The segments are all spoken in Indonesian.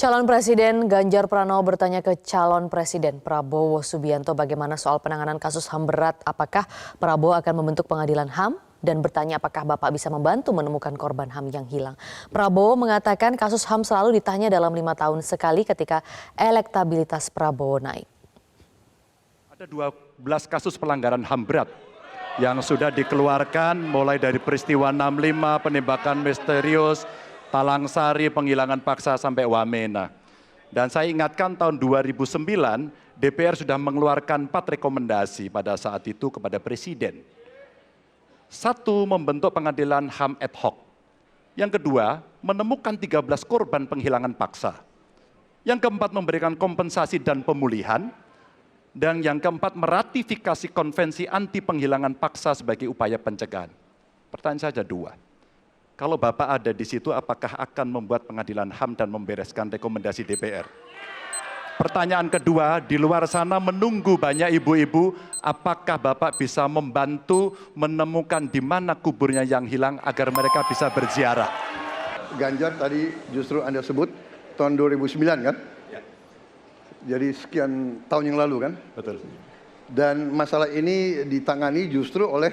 Calon Presiden Ganjar Pranowo bertanya ke calon Presiden Prabowo Subianto bagaimana soal penanganan kasus HAM berat. Apakah Prabowo akan membentuk pengadilan HAM? Dan bertanya apakah Bapak bisa membantu menemukan korban HAM yang hilang. Prabowo mengatakan kasus HAM selalu ditanya dalam 5 tahun sekali ketika elektabilitas Prabowo naik. Ada 12 kasus pelanggaran HAM berat yang sudah dikeluarkan mulai dari peristiwa 65, penembakan misterius, Talang Sari, penghilangan paksa sampai Wamena. Dan saya ingatkan tahun 2009 DPR sudah mengeluarkan 4 rekomendasi pada saat itu kepada Presiden. Satu, membentuk pengadilan HAM ad hoc. Yang kedua, menemukan 13 korban penghilangan paksa. Yang keempat, memberikan kompensasi dan pemulihan. Dan yang keempat, meratifikasi konvensi anti penghilangan paksa sebagai upaya pencegahan. Pertanyaan saja dua. Kalau Bapak ada di situ, apakah akan membuat pengadilan HAM dan membereskan rekomendasi DPR? Pertanyaan kedua, di luar sana menunggu banyak ibu-ibu, apakah Bapak bisa membantu menemukan di mana kuburnya yang hilang agar mereka bisa berziarah? Ganjar tadi justru Anda sebut tahun 2009 kan? Ya. Jadi sekian tahun yang lalu kan? Betul. Dan masalah ini ditangani justru oleh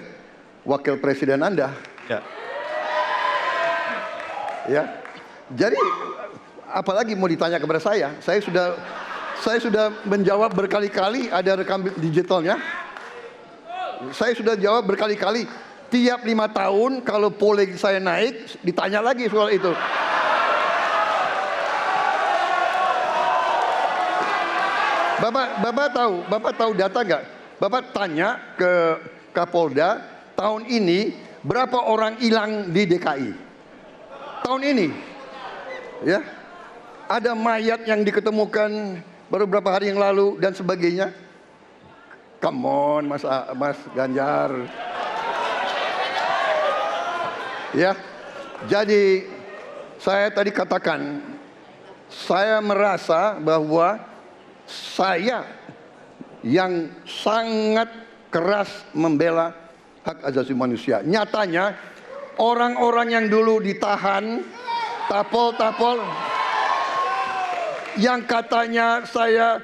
Wakil Presiden Anda. Ya. Ya, jadi apalagi mau ditanya kepada saya? Saya sudah menjawab berkali-kali, ada rekam digitalnya. Saya sudah jawab berkali-kali. Tiap 5 tahun kalau polling saya naik, ditanya lagi soal itu. Bapak tahu data nggak? Bapak tanya ke Kapolda tahun ini berapa orang hilang di DKI? Tahun ini, ya, ada mayat yang diketemukan baru beberapa hari yang lalu dan sebagainya. Come on, Mas Ganjar. Ya, jadi saya tadi katakan, saya merasa bahwa saya yang sangat keras membela hak asasi manusia. Nyatanya, orang-orang yang dulu ditahan, tapol-tapol, yang katanya saya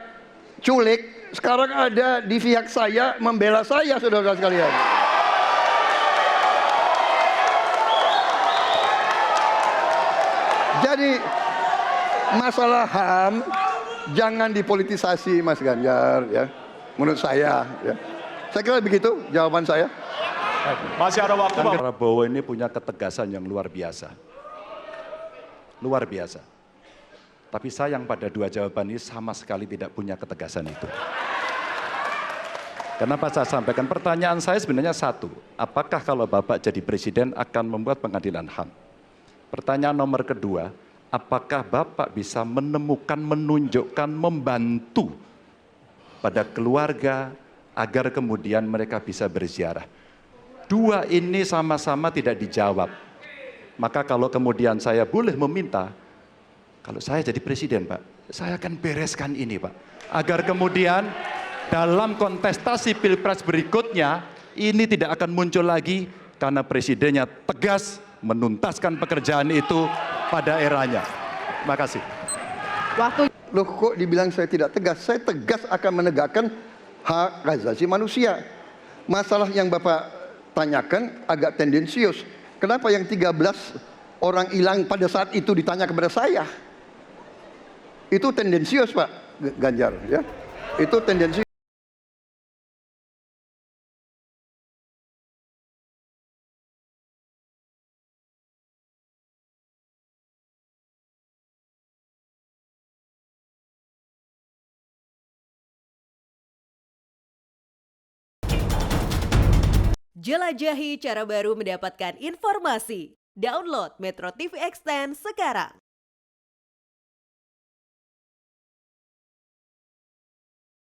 culik, sekarang ada di pihak saya membela saya, saudara sekalian. Jadi masalah HAM jangan dipolitisasi, Mas Ganjar, ya. Menurut saya, ya. Saya kira begitu jawaban saya. Masih ada waktu, Pak. Prabowo ini punya ketegasan yang luar biasa. Luar biasa. Tapi sayang pada dua jawaban ini sama sekali tidak punya ketegasan itu. Kenapa saya sampaikan? Pertanyaan saya sebenarnya satu. Apakah kalau Bapak jadi presiden akan membuat pengadilan HAM? Pertanyaan nomor kedua, apakah Bapak bisa menemukan, menunjukkan, membantu pada keluarga agar kemudian mereka bisa berziarah? Dua ini sama-sama tidak dijawab. Maka kalau kemudian saya boleh meminta, kalau saya jadi presiden, Pak, saya akan bereskan ini, Pak. Agar kemudian dalam kontestasi pilpres berikutnya, ini tidak akan muncul lagi karena presidennya tegas menuntaskan pekerjaan itu pada eranya. Terima kasih. Loh, kok dibilang saya tidak tegas? Saya tegas akan menegakkan hak asasi manusia. Masalah yang Bapak tanyakan agak tendensius. Kenapa yang 13 orang hilang pada saat itu ditanya kepada saya? Itu tendensius, Pak Ganjar, ya. Itu tendensius. Jelajahi cara baru mendapatkan informasi. Download Metro TV Extend sekarang.